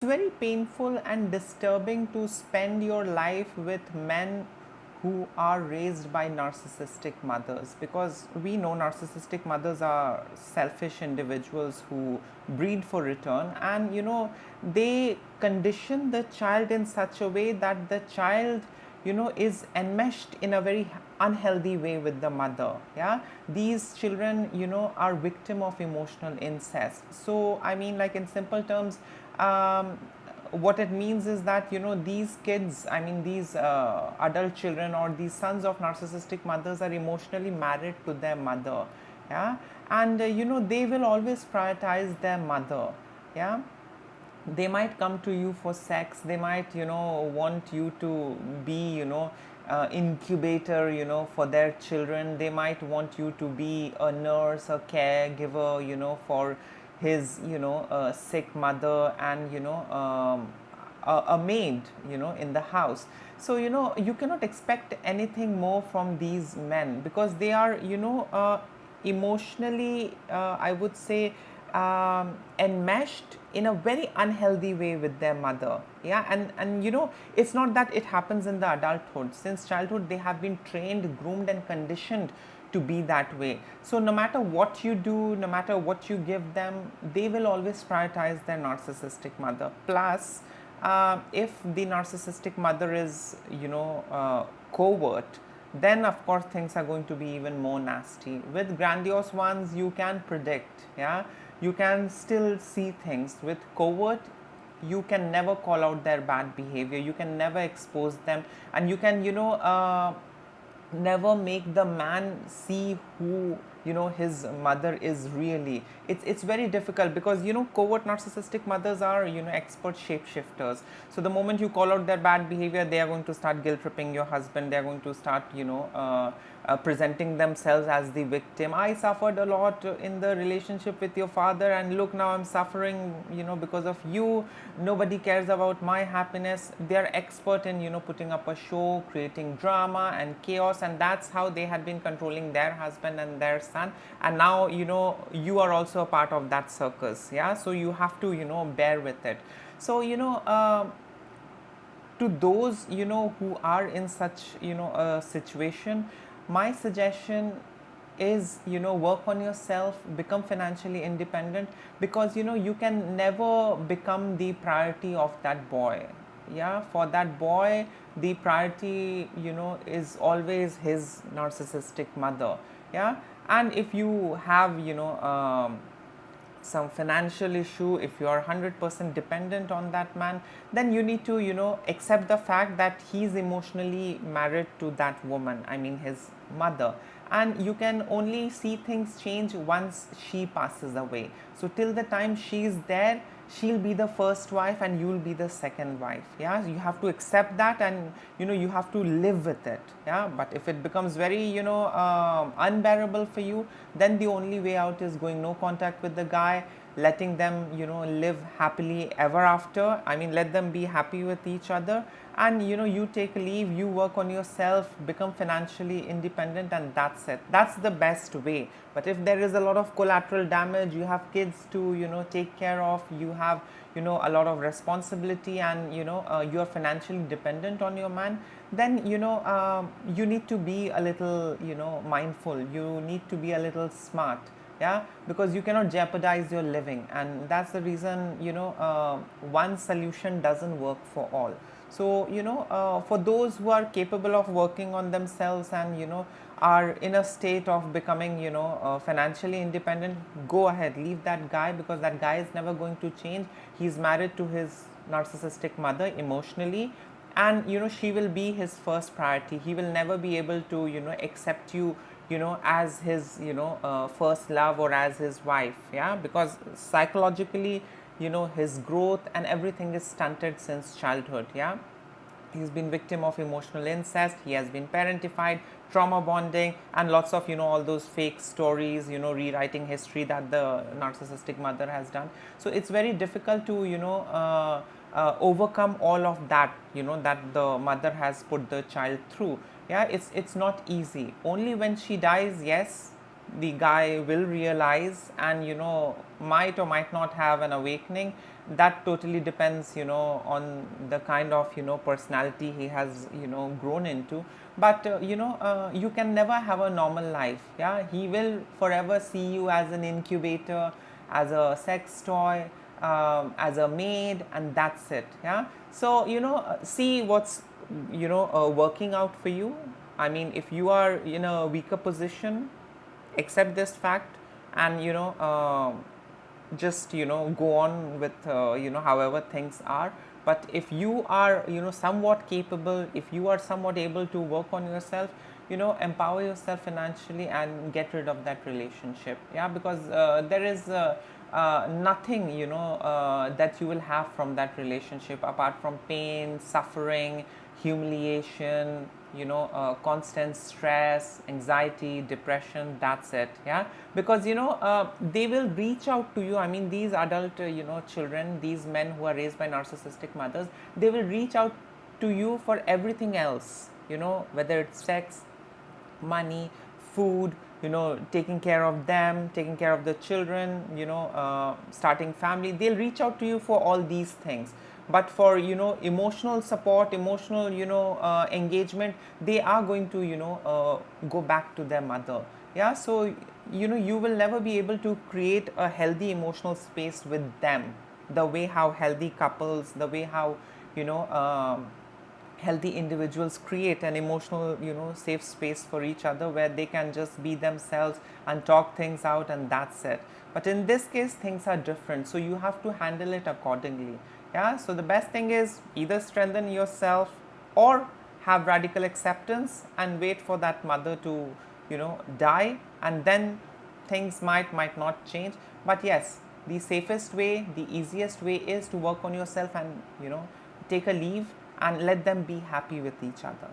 very painful and disturbing to spend your life with men who are raised by narcissistic mothers, because we know narcissistic mothers are selfish individuals who breed for return, and they condition the child in such a way that the child is enmeshed in a very unhealthy way with the mother. Yeah, these children are victim of emotional incest. So I mean, like, in simple terms, um, what it means is that these kids, I mean these adult children or these sons of narcissistic mothers, are emotionally married to their mother. Yeah, and they will always prioritize their mother. Yeah, they might come to you for sex, they might want you to be incubator for their children, they might want you to be a nurse, a caregiver for his sick mother, and a maid in the house. So you cannot expect anything more from these men, because they are emotionally, I would say, enmeshed in a very unhealthy way with their mother. Yeah, and it's not that it happens in the adulthood. Since childhood they have been trained, groomed, and conditioned to be that way. So no matter what you do, no matter what you give them, they will always prioritize their narcissistic mother. Plus, if the narcissistic mother is covert, then of course things are going to be even more nasty. With grandiose ones you can predict, yeah, you can still see things. With covert, you can never call out their bad behavior, you can never expose them, and you can never make the man see who his mother is really. It's very difficult, because covert narcissistic mothers are expert shapeshifters. So the moment you call out their bad behavior, they are going to start guilt tripping your husband, they are going to start presenting themselves as the victim. I suffered a lot in the relationship with your father, and look, now I'm suffering because of you. Nobody cares about my happiness. They are expert in putting up a show, creating drama and chaos, and that's how they had been controlling their husband and their son. And now you are also a part of that circus. Yeah, so you have to bear with it. So to those who are in such a situation, my suggestion is work on yourself, become financially independent, because you can never become the priority of that boy. Yeah, for that boy, the priority is always his narcissistic mother. Yeah, and if you have some financial issue, if you are 100% dependent on that man, then you need to accept the fact that he's emotionally married to that woman, I mean his mother, and you can only see things change once she passes away. So till the time she's there, she'll be the first wife and you'll be the second wife. Yeah, you have to accept that, and you have to live with it. Yeah, but if it becomes very unbearable for you, then the only way out is going no contact with the guy, letting them live happily ever after. I mean, let them be happy with each other, and you take a leave, you work on yourself, become financially independent, and that's it. That's the best way. But if there is a lot of collateral damage, you have kids to take care of, you have a lot of responsibility, and you are financially dependent on your man, then you need to be a little mindful, you need to be a little smart. Yeah, because you cannot jeopardize your living, and that's the reason one solution doesn't work for all. So for those who are capable of working on themselves, and are in a state of becoming financially independent, go ahead, leave that guy, because that guy is never going to change. He's married to his narcissistic mother emotionally, and she will be his first priority. He will never be able to accept you as his first love, or as his wife. Yeah, because psychologically his growth and everything is stunted since childhood. Yeah, he's been victim of emotional incest, he has been parentified, trauma bonding, and lots of all those fake stories, rewriting history that the narcissistic mother has done. So it's very difficult to overcome all of that that the mother has put the child through. Yeah, it's not easy. Only when she dies, yes, the guy will realize, and might or might not have an awakening, that totally depends, on the kind of, personality he has, grown into. But you can never have a normal life. Yeah, he will forever see you as an incubator, as a sex toy, as a maid, and that's it. Yeah, so see what's working out for you. I mean, if you are in a weaker position, accept this fact, and just go on with however things are. But if you are somewhat capable, if you are somewhat able to work on yourself, empower yourself financially and get rid of that relationship. Yeah, because there is nothing that you will have from that relationship apart from pain, suffering, humiliation, constant stress, anxiety, depression. That's it. Yeah, because they will reach out to you. I mean, these adult children, these men who are raised by narcissistic mothers, they will reach out to you for everything else, whether it's sex, money, food, taking care of them, taking care of the children, starting family. They'll reach out to you for all these things. But for emotional support, emotional engagement, they are going to go back to their mother. Yeah, so you will never be able to create a healthy emotional space with them, the way how healthy couples, the way how you know healthy individuals create an emotional safe space for each other, where they can just be themselves and talk things out, and that's it. But in this case, things are different, so you have to handle it accordingly. Yeah, so the best thing is either strengthen yourself or have radical acceptance and wait for that mother to die, and then things might not change. But yes, the safest way, the easiest way is to work on yourself and take a leave and let them be happy with each other.